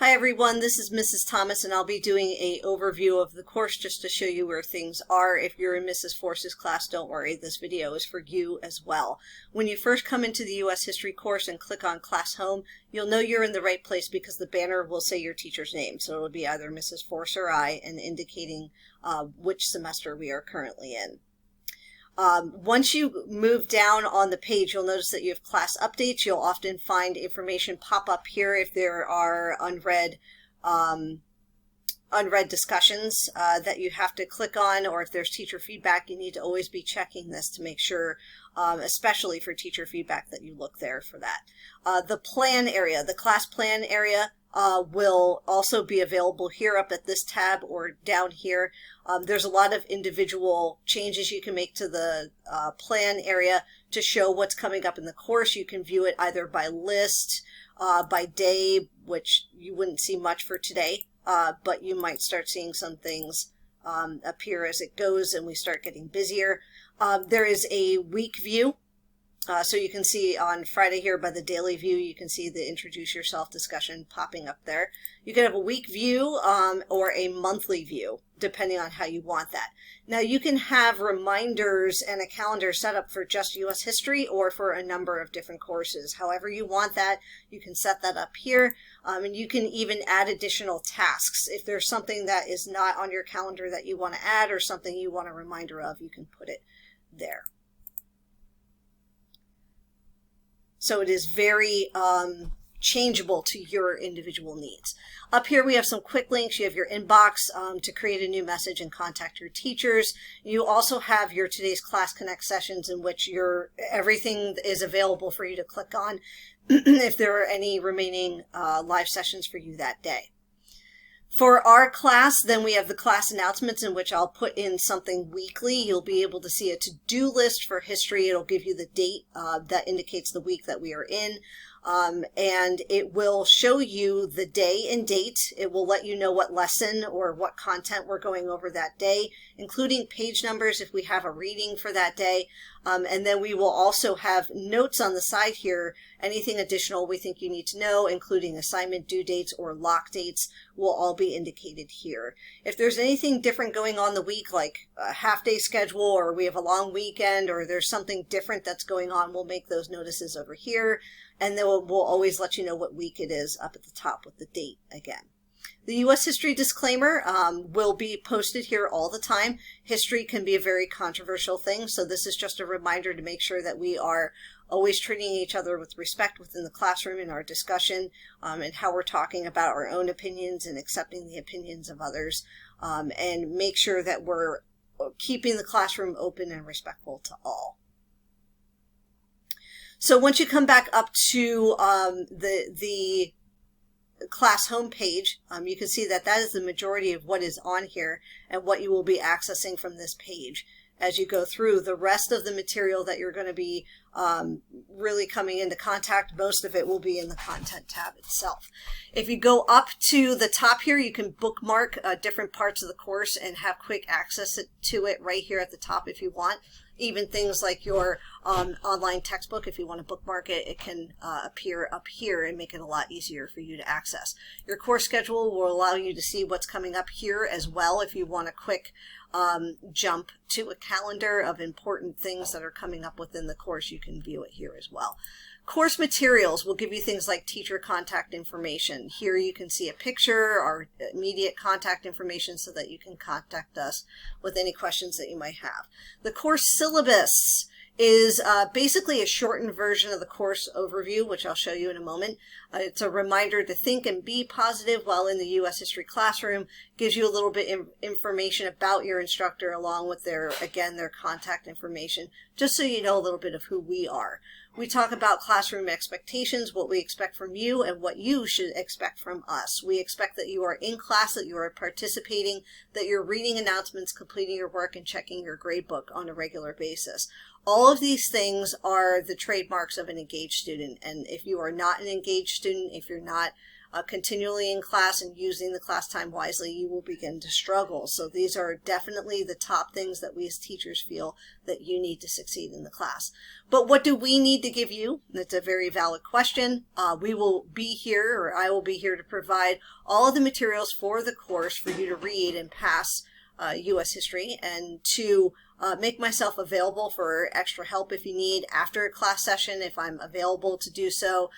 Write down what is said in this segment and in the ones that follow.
Hi everyone, this is Mrs. Thomas and I'll be doing an overview of the course just to show you where things are. If you're in Mrs. Force's class, don't worry, this video is for you as well. When you first come into the U.S. History course and click on Class Home, you'll know you're in the right place because the banner will say your teacher's name. So it'll be either Mrs. Force or I, and indicating which semester we are currently in. Once you move down on the page, you'll notice that you have class updates. You'll often find information pop up here if there are unread discussions that you have to click on, or if there's teacher feedback. You need to always be checking this to make sure, especially for teacher feedback, that you look there for that. The plan area, the class plan area, will also be available here up at this tab or down here. There's a lot of individual changes you can make to the plan area to show what's coming up in the course. You can view it either by list, by day, which you wouldn't see much for today, but you might start seeing some things appear as it goes and we start getting busier. There is a week view. So you can see on Friday here by the daily view, you can see the introduce yourself discussion popping up there. You can have a week view or a monthly view, depending on how you want that. Now you can have reminders and a calendar set up for just U.S. History or for a number of different courses. However you want that, you can set that up here. And you can even add additional tasks. If there's something that is not on your calendar that you want to add or something you want a reminder of, you can put it there. So it is very changeable to your individual needs. Up here we have some quick links. You have your inbox to create a new message and contact your teachers. You also have your Today's Class Connect sessions in which everything is available for you to click on if there are any remaining live sessions for you that day. For our class, then we have the class announcements in which I'll put in something weekly. You'll be able to see a to-do list for history. It'll give you the date that indicates the week that we are in. And it will show you the day and date. It will let you know what lesson or what content we're going over that day, including page numbers if we have a reading for that day. And then we will also have notes on the side here. Anything additional we think you need to know, including assignment due dates or lock dates, will all be indicated here. If there's anything different going on the week, like a half-day schedule, or we have a long weekend, or there's something different that's going on, we'll make those notices over here. And then we'll always let you know what week it is up at the top with the date again. The U.S. History disclaimer will be posted here all the time. History can be a very controversial thing, so this is just a reminder to make sure that we are always treating each other with respect within the classroom in our discussion, and how we're talking about our own opinions and accepting the opinions of others, and make sure that we're keeping the classroom open and respectful to all. So once you come back up to the class homepage, you can see that that is the majority of what is on here and what you will be accessing from this page. As you go through the rest of the material that you're going to be really coming into contact, most of it will be in the content tab itself. If you go up to the top here, you can bookmark different parts of the course and have quick access to it right here at the top if you want. Even things like your online textbook, if you want to bookmark it, it can appear up here and make it a lot easier for you to access. Your course schedule will allow you to see what's coming up here as well. If you want a quick jump to a calendar of important things that are coming up within the course, you can view it here as well. Course materials will give you things like teacher contact information. Here you can see a picture or immediate contact information so that you can contact us with any questions that you might have. The course syllabus is basically a shortened version of the course overview, which I'll show you in a moment. It's a reminder to think and be positive while in the U.S. History classroom. Gives you a little bit of information about your instructor along with their contact information, just so you know a little bit of who we are. We talk about classroom expectations, what we expect from you and what you should expect from us. We expect that you are in class, that you are participating, that you're reading announcements, completing your work, and checking your grade book on a regular basis. All of these things are the trademarks of an engaged student. And if you are not an engaged student, if you're not continually in class and using the class time wisely, you will begin to struggle. So these are definitely the top things that we as teachers feel that you need to succeed in the class. But what do we need to give you? That's a very valid question. We will be here, or I will be here, to provide all of the materials for the course for you to read and pass U.S. history, and to make myself available for extra help if you need after a class session, if I'm available to do so.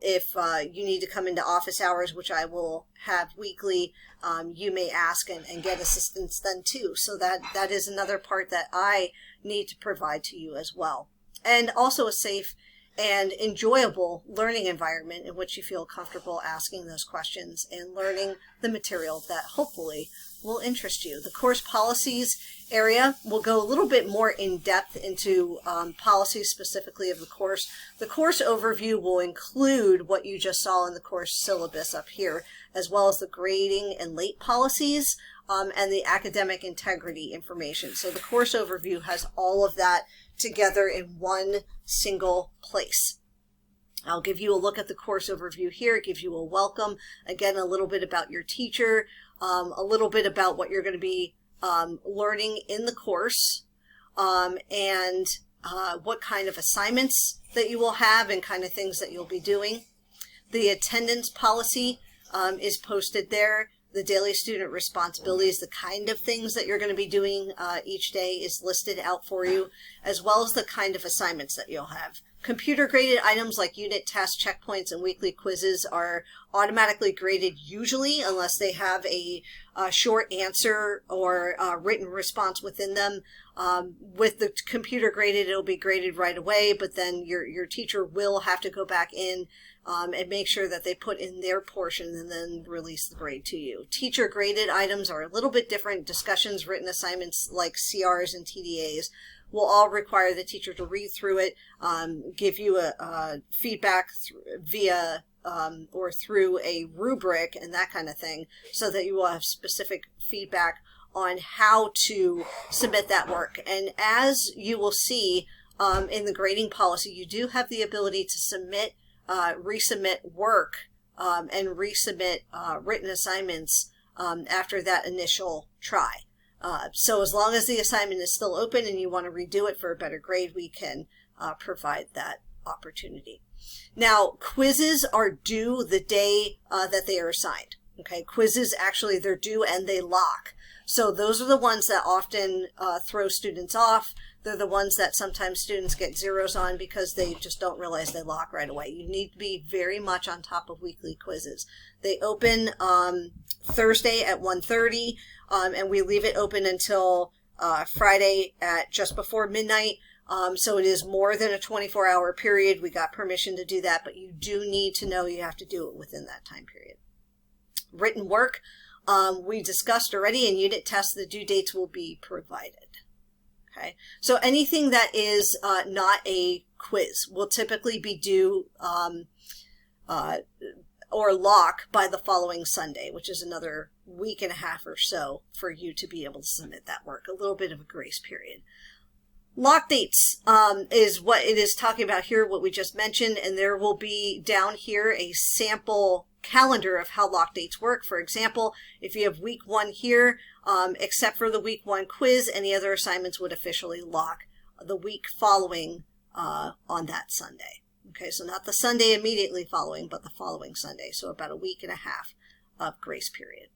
If you need to come into office hours, which I will have weekly, you may ask and get assistance then too. So that is another part that I need to provide to you as well. And also a safe and enjoyable learning environment in which you feel comfortable asking those questions and learning the material that hopefully will interest you. The course policies area will go a little bit more in depth into policies specifically of the course. The course overview will include what you just saw in the course syllabus up here, as well as the grading and late policies and the academic integrity information. So the course overview has all of that together in one single place. I'll give you a look at the course overview here. It gives you a welcome, again, a little bit about your teacher, a little bit about what you're going to be learning in the course, and what kind of assignments that you will have and kind of things that you'll be doing. The attendance policy is posted there. The daily student responsibilities, the kind of things that you're going to be doing each day, is listed out for you, as well as the kind of assignments that you'll have. Computer graded items like unit tests, checkpoints, and weekly quizzes are automatically graded usually, unless they have a short answer or written response within them. With the computer graded, it'll be graded right away, but then your teacher will have to go back in and make sure that they put in their portion and then release the grade to you. Teacher graded items are a little bit different. Discussions, written assignments like CRs and TDAs will all require the teacher to read through it, give you a feedback via or through a rubric and that kind of thing, so that you will have specific feedback on how to submit that work. And as you will see in the grading policy, you do have the ability to submit resubmit work and resubmit written assignments after that initial try. So as long as the assignment is still open and you want to redo it for a better grade, we can provide that opportunity. Now, quizzes are due the day that they are assigned. Okay, quizzes actually, they're due and they lock. So those are the ones that often throw students off. They're the ones that sometimes students get zeros on because they just don't realize they lock right away. You need to be very much on top of weekly quizzes. They open Thursday at 1:30, and we leave it open until Friday at just before midnight. So it is more than a 24-hour period. We got permission to do that, but you do need to know you have to do it within that time period. Written work, we discussed already. In unit tests, the due dates will be provided. Okay, so anything that is not a quiz will typically be due or lock by the following Sunday, which is another week and a half or so for you to be able to submit that work. A little bit of a grace period. Lock dates is what it is talking about here, what we just mentioned, and there will be down here a sample calendar of how lock dates work. For example, if you have week 1 here, except for the week 1 quiz, any other assignments would officially lock the week following on that Sunday. Okay, so not the Sunday immediately following, but the following Sunday. So about a week and a half of grace period.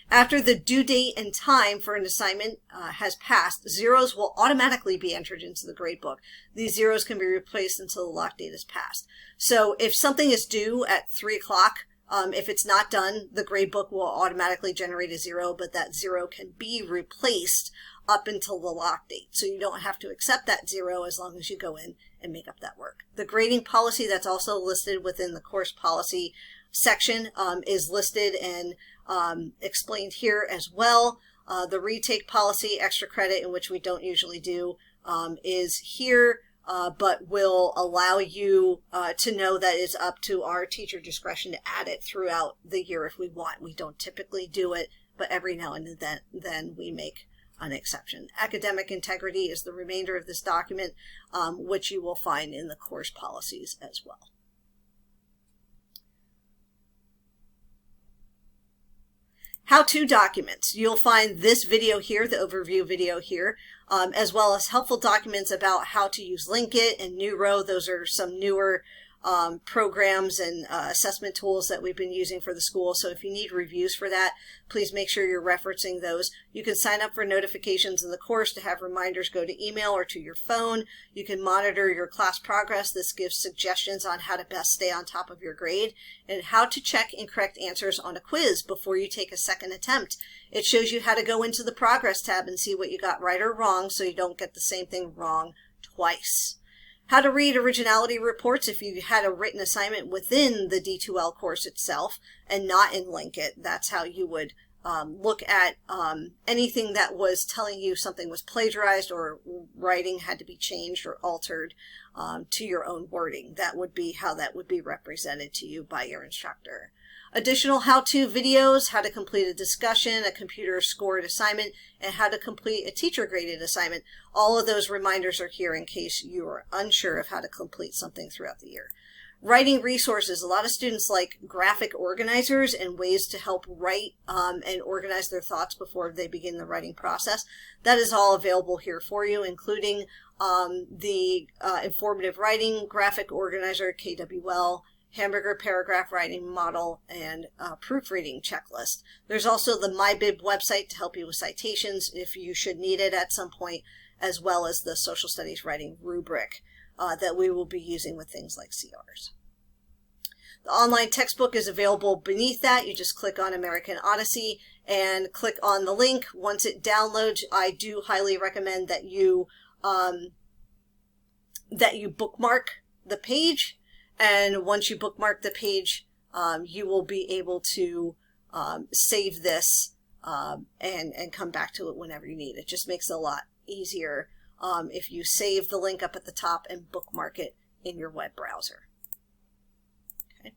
After the due date and time for an assignment has passed, zeros will automatically be entered into the gradebook. These zeros can be replaced until the lock date is passed. So if something is due at 3 o'clock, if it's not done, the gradebook will automatically generate a 0, but that 0 can be replaced up until the lock date. So you don't have to accept that 0 as long as you go in and make up that work. The grading policy that's also listed within the course policy section is listed and explained here as well. The retake policy, extra credit, in which we don't usually do, is here, but will allow you to know that it's up to our teacher discretion to add it throughout the year if we want. We don't typically do it, but every now and then we make an exception. Academic integrity is the remainder of this document, which you will find in the course policies as well. How-to documents. You'll find this video here, the overview video here, as well as helpful documents about how to use Linkit and Neuro. Those are some newer programs and assessment tools that we've been using for the school. So if you need reviews for that, please make sure you're referencing those. You can sign up for notifications in the course to have reminders go to email or to your phone. You can monitor your class progress. This gives suggestions on how to best stay on top of your grade and how to check incorrect answers on a quiz before you take a second attempt. It shows you how to go into the progress tab and see what you got right or wrong so you don't get the same thing wrong twice. How to read originality reports if you had a written assignment within the D2L course itself and not in Linkit. That's how you would look at anything that was telling you something was plagiarized or writing had to be changed or altered to your own wording. That would be how that would be represented to you by your instructor. Additional how-to videos, how to complete a discussion, a computer scored assignment, and how to complete a teacher-graded assignment. All of those reminders are here in case you are unsure of how to complete something throughout the year. Writing resources. A lot of students like graphic organizers and ways to help write and organize their thoughts before they begin the writing process. That is all available here for you, including the informative writing graphic organizer, KWL, hamburger paragraph writing model, and proofreading checklist. There's also the MyBib website to help you with citations if you should need it at some point, as well as the social studies writing rubric that we will be using with things like CRs. The online textbook is available beneath that. You just click on American Odyssey and click on the link. Once it downloads, I do highly recommend that you bookmark the page. And once you bookmark the page, you will be able to save this and come back to it whenever you need. It just makes it a lot easier if you save the link up at the top and bookmark it in your web browser. Okay.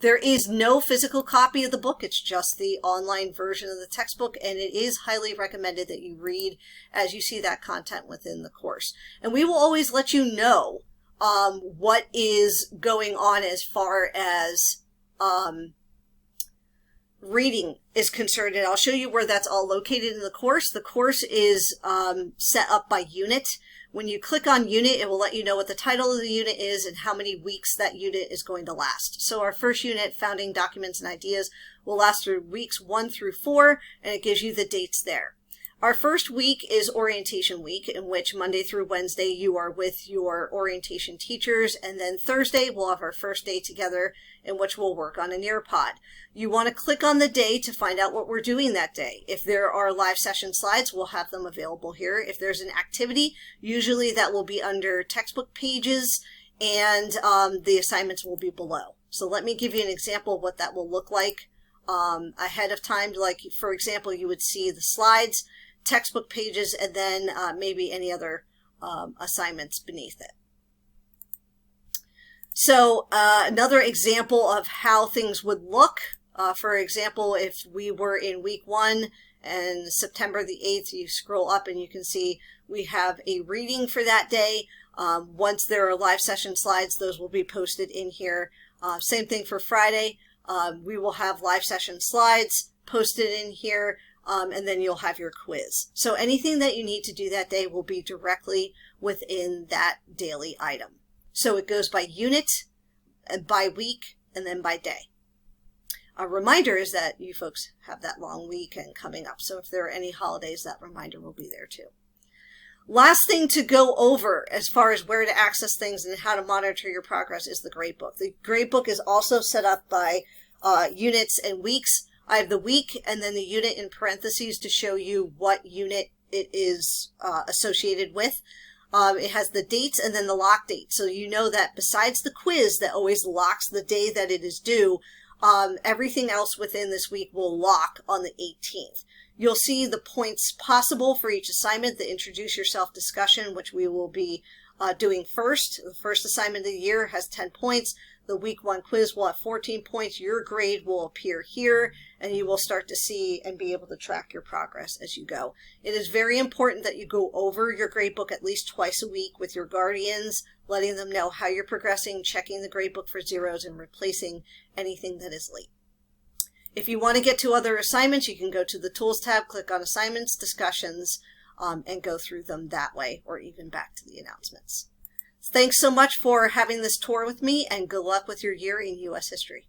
There is no physical copy of the book. It's just the online version of the textbook, and it is highly recommended that you read as you see that content within the course. And we will always let you know what is going on as far as reading is concerned, and I'll show you where that's all located in the course. The course is set up by unit. When you click on unit, it will let you know what the title of the unit is and how many weeks that unit is going to last. So our first unit, Founding Documents and Ideas, will last through weeks 1 through 4, and it gives you the dates there. Our first week is orientation week, in which Monday through Wednesday you are with your orientation teachers, and then Thursday we'll have our first day together in which we'll work on a Nearpod. You want to click on the day to find out what we're doing that day. If there are live session slides, we'll have them available here. If there's an activity, usually that will be under textbook pages, and the assignments will be below. So let me give you an example of what that will look like ahead of time. Like, for example, you would see the slides, textbook pages, and then maybe any other assignments beneath it. So another example of how things would look, for example, if we were in week 1 and September the 8th, you scroll up and you can see we have a reading for that day. Once there are live session slides, those will be posted in here. Same thing for Friday. We will have live session slides posted in here. And then you'll have your quiz. So anything that you need to do that day will be directly within that daily item. So it goes by unit, by week, and then by day. A reminder is that you folks have that long weekend coming up. So if there are any holidays, that reminder will be there too. Last thing to go over as far as where to access things and how to monitor your progress is the gradebook. The gradebook is also set up by units and weeks. I have the week and then the unit in parentheses to show you what unit it is associated with. It has the dates and then the lock date. So you know that besides the quiz that always locks the day that it is due, everything else within this week will lock on the 18th. You'll see the points possible for each assignment, the introduce yourself discussion, which we will be doing first. The first assignment of the year has 10 points. The week 1 quiz will have 14 points. Your grade will appear here, and you will start to see and be able to track your progress as you go. It is very important that you go over your gradebook at least twice a week with your guardians, letting them know how you're progressing, checking the gradebook for zeros, and replacing anything that is late. If you want to get to other assignments, you can go to the Tools tab, click on Assignments, Discussions, and go through them that way, or even back to the announcements. Thanks so much for having this tour with me, and good luck with your year in U.S. history.